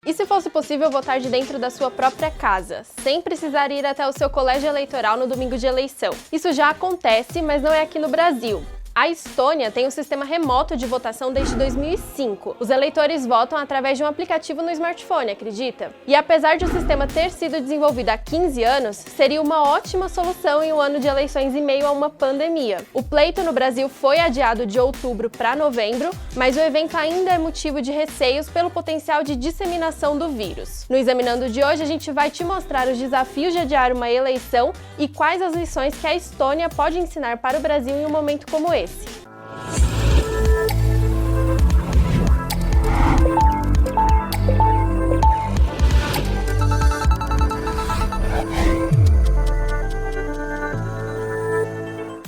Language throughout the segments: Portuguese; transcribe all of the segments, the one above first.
E se fosse possível votar de dentro da sua própria casa, sem precisar ir até o seu colégio eleitoral no domingo de eleição? Isso já acontece, mas não é aqui no Brasil. A Estônia tem um sistema remoto de votação desde 2005. Os eleitores votam através de um aplicativo no smartphone, acredita? E apesar de o sistema ter sido desenvolvido há 15 anos, seria uma ótima solução em um ano de eleições em meio a uma pandemia. O pleito no Brasil foi adiado de outubro para novembro, mas o evento ainda é motivo de receios pelo potencial de disseminação do vírus. No Examinando de hoje, a gente vai te mostrar os desafios de adiar uma eleição e quais as lições que a Estônia pode ensinar para o Brasil em um momento como esse.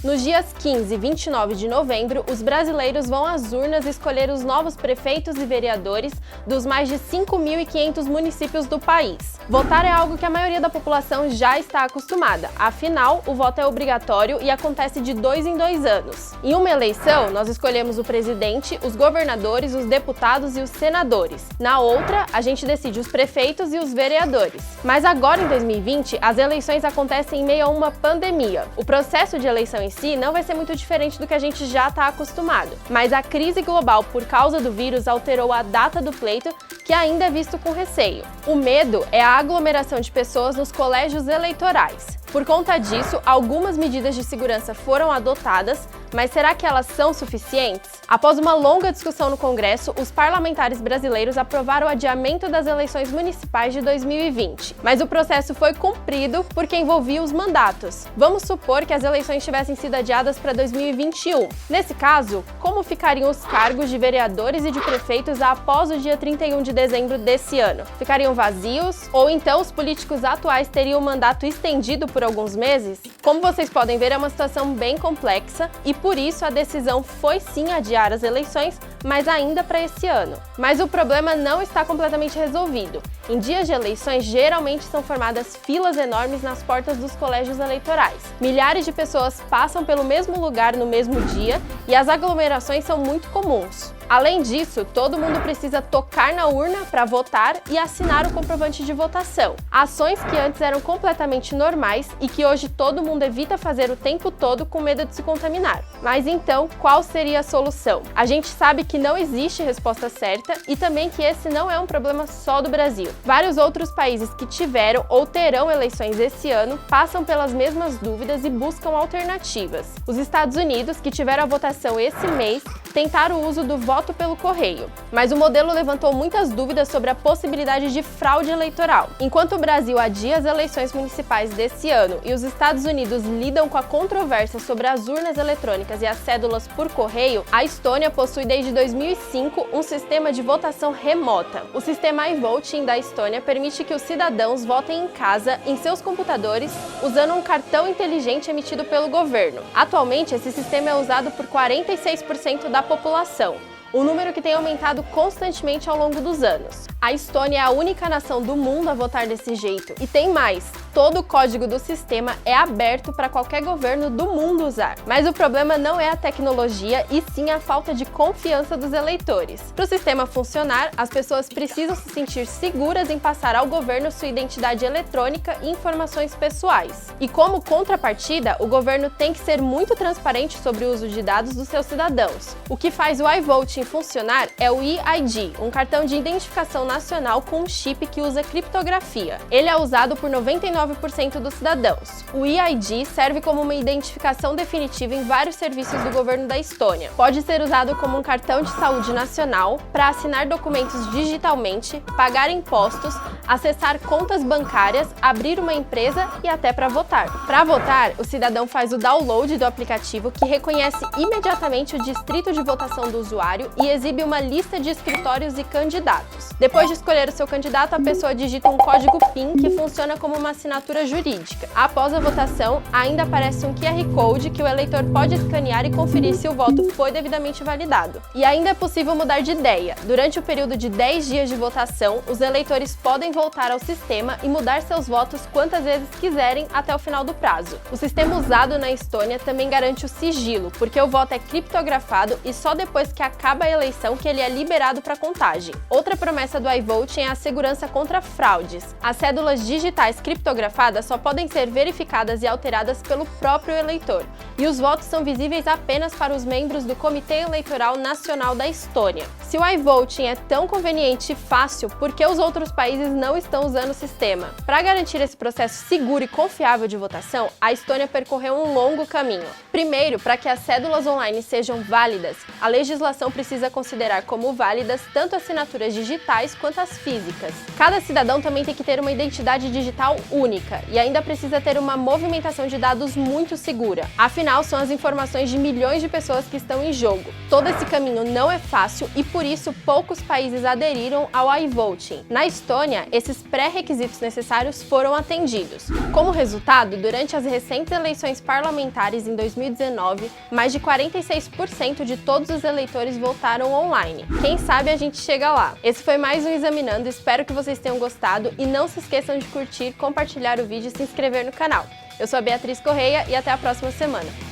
Nos dias 15 e 29 de novembro, os brasileiros vão às urnas escolher os novos prefeitos e vereadores dos mais de 5.500 municípios do país. Votar é algo que a maioria da população já está acostumada, afinal, o voto é obrigatório e acontece de 2 em 2 anos. Em uma eleição, nós escolhemos o presidente, os governadores, os deputados e os senadores. Na outra, a gente decide os prefeitos e os vereadores. Mas agora, em 2020, as eleições acontecem em meio a uma pandemia. O processo de eleição em si não vai ser muito diferente do que a gente já está acostumado. Mas a crise global por causa do vírus alterou a data do pleito, que ainda é visto com receio. O medo é a aglomeração de pessoas nos colégios eleitorais. Por conta disso, algumas medidas de segurança foram adotadas, mas será que elas são suficientes? Após uma longa discussão no Congresso, os parlamentares brasileiros aprovaram o adiamento das eleições municipais de 2020. Mas o processo foi cumprido porque envolvia os mandatos. Vamos supor que as eleições tivessem sido adiadas para 2021. Nesse caso, como ficariam os cargos de vereadores e de prefeitos após o dia 31 de dezembro desse ano? Ficariam vazios? Ou então os políticos atuais teriam o mandato estendido por alguns meses? Como vocês podem ver, é uma situação bem complexa e por isso a decisão foi sim adiar as eleições, mas ainda para esse ano. Mas o problema não está completamente resolvido. Em dias de eleições, geralmente são formadas filas enormes nas portas dos colégios eleitorais. Milhares de pessoas passam pelo mesmo lugar no mesmo dia e as aglomerações são muito comuns. Além disso, todo mundo precisa tocar na urna para votar e assinar o comprovante de votação. Ações que antes eram completamente normais e que hoje todo mundo evita fazer o tempo todo com medo de se contaminar. Mas então, qual seria a solução? A gente sabe que não existe resposta certa e também que esse não é um problema só do Brasil. Vários outros países que tiveram ou terão eleições esse ano passam pelas mesmas dúvidas e buscam alternativas. Os Estados Unidos, que tiveram a votação esse mês, tentaram o uso do voto pelo correio, mas o modelo levantou muitas dúvidas sobre a possibilidade de fraude eleitoral. Enquanto o Brasil adia as eleições municipais desse ano e os Estados Unidos lidam com a controvérsia sobre as urnas eletrônicas e as cédulas por correio, a Estônia possui desde 2005 um sistema de votação remota. O sistema iVoting da Estônia permite que os cidadãos votem em casa, em seus computadores, usando um cartão inteligente emitido pelo governo. Atualmente, esse sistema é usado por 46% da população, um número que tem aumentado constantemente ao longo dos anos. A Estônia é a única nação do mundo a votar desse jeito. E tem mais, todo o código do sistema é aberto para qualquer governo do mundo usar. Mas o problema não é a tecnologia, e sim a falta de confiança dos eleitores. Para o sistema funcionar, as pessoas precisam se sentir seguras em passar ao governo sua identidade eletrônica e informações pessoais. E como contrapartida, o governo tem que ser muito transparente sobre o uso de dados dos seus cidadãos. O que faz o iVoting funcionar é o eID, um cartão de identificação nacional com um chip que usa criptografia. Ele é usado por 99% dos cidadãos. O eID serve como uma identificação definitiva em vários serviços do governo da Estônia. Pode ser usado como um cartão de saúde nacional, para assinar documentos digitalmente, pagar impostos, acessar contas bancárias, abrir uma empresa e até para votar. Para votar, o cidadão faz o download do aplicativo, que reconhece imediatamente o distrito de votação do usuário e exibe uma lista de escritórios e candidatos. Depois de escolher o seu candidato, a pessoa digita um código PIN que funciona como uma assinatura jurídica. Após a votação, ainda aparece um QR Code que o eleitor pode escanear e conferir se o voto foi devidamente validado. E ainda é possível mudar de ideia. Durante o período de 10 dias de votação, os eleitores podem voltar ao sistema e mudar seus votos quantas vezes quiserem até o final do prazo. O sistema usado na Estônia também garante o sigilo, porque o voto é criptografado e só depois que acaba a eleição que ele é liberado para contagem. Outra promessa do do iVoting é a segurança contra fraudes. As cédulas digitais criptografadas só podem ser verificadas e alteradas pelo próprio eleitor, e os votos são visíveis apenas para os membros do Comitê Eleitoral Nacional da Estônia. Se o iVoting é tão conveniente e fácil, por que os outros países não estão usando o sistema? Para garantir esse processo seguro e confiável de votação, a Estônia percorreu um longo caminho. Primeiro, para que as cédulas online sejam válidas, a legislação precisa considerar como válidas tanto assinaturas digitais quanto as físicas. Cada cidadão também tem que ter uma identidade digital única e ainda precisa ter uma movimentação de dados muito segura. Afinal, são as informações de milhões de pessoas que estão em jogo. Todo esse caminho não é fácil e por isso poucos países aderiram ao iVoting. Na Estônia, esses pré-requisitos necessários foram atendidos. Como resultado, durante as recentes eleições parlamentares em 2019, mais de 46% de todos os eleitores votaram online. Quem sabe a gente chega lá. Esse foi mais um Examinando, espero que vocês tenham gostado e não se esqueçam de curtir, compartilhar o vídeo e se inscrever no canal. Eu sou a Beatriz Correia e até a próxima semana.